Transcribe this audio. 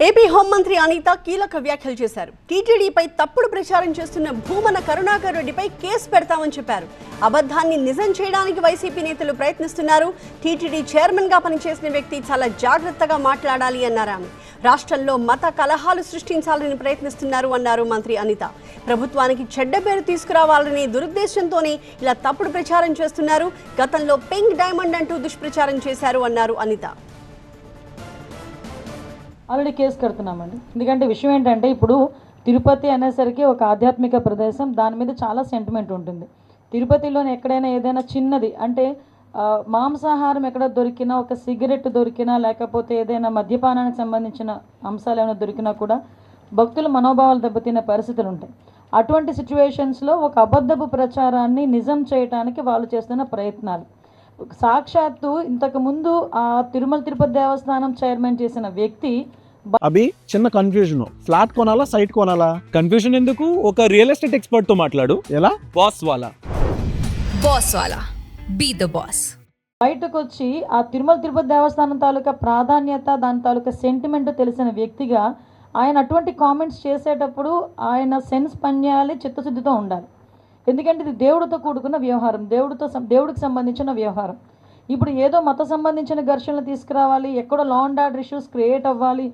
AP హోంమంత్రి అనిత కీలక వ్యాఖ్యలు చేశారు. టీటీడీపై తప్పుడు ప్రచారం చేస్తున్న భూమన కరుణాకర్ రెడ్డిపై కేసు పెడతామని చెప్పారు. అబద్ధాన్ని నిజం చేయడానికి వైసీపీ నేతలు ప్రయత్నిస్తున్నారు. టీటీడీ చైర్మన్ గా పనిచేసిన వ్యక్తి చాలా జాగ్రత్తగా మాట్లాడాలి అన్నారు ఆమె. రాష్ట్రంలో మత కలహాలు సృష్టించాలని ప్రయత్నిస్తున్నారు అన్నారు మంత్రి అనిత. ప్రభుత్వానికి చెడ్డ పేరు తీసుకురావాలనే దురుద్దేశంతోనే ఇలా తప్పుడు ప్రచారం చేస్తున్నారు. గతంలో పింక్ డైమండ్ అంటూ దుష్ప్రచారం చేశారు అన్నారు అనిత. Already case కడుతున్నామండి. ఎందుకంటే విషయం ఏంటంటే ఇప్పుడు తిరుపతి అనేసరికి ఒక ఆధ్యాత్మిక ప్రదేశం, దాని మీద చాలా సెంటిమెంట్ ఉంటుంది. తిరుపతిలోని ఎక్కడైనా ఏదైనా చిన్నది అంటే మాంసాహారం ఎక్కడ దొరికినా, ఒక సిగరెట్ దొరికినా, లేకపోతే ఏదైనా మద్యపానానికి సంబంధించిన అంశాలు ఏమైనా దొరికినా కూడా భక్తుల మనోభావాలు దెబ్బతినే పరిస్థితులు ఉంటాయి. అటువంటి సిచ్యువేషన్స్లో ఒక అబద్ధపు ప్రచారాన్ని నిజం చేయడానికి వాళ్ళు చేస్తున్న ప్రయత్నాలు. సాక్షాత్తు ఇంతకు ముందు ఆ తిరుమల తిరుపతి దేవస్థానం చైర్మన్ చేసిన వ్యక్తి అభి చిన్న కన్ఫ్యూజన్, ఫ్లాట్ కొనాలా సైట్ కొనాలా? కన్ఫ్యూజన్ ఎందుకు, ఒక రియల్ ఎస్టేట్ ఎక్స్పర్ట్ తో మాట్లాడు. ఎలా? బాస్ వాలా బీ ద బాస్. బయటకు వచ్చి ఆ తిరుమల తిరుపతి దేవస్థానం తాలూకా ప్రాధాన్యత, దాని తాలూకా సెంటిమెంట్ తెలిసిన వ్యక్తిగా ఆయన అటువంటి కామెంట్స్ చేసేటప్పుడు ఆయన సెన్స్ పనిచేయాలి, చిత్తశుద్ధితో ఉండాలి. ఎందుకంటే ఇది దేవుడితో కూడుకున్న వ్యవహారం, దేవుడికి సంబంధించిన వ్యవహారం. ఇప్పుడు ఏదో మత సంబంధించిన ఘర్షణలు తీసుకురావాలి, ఎక్కడో law and order issues create అవ్వాలి.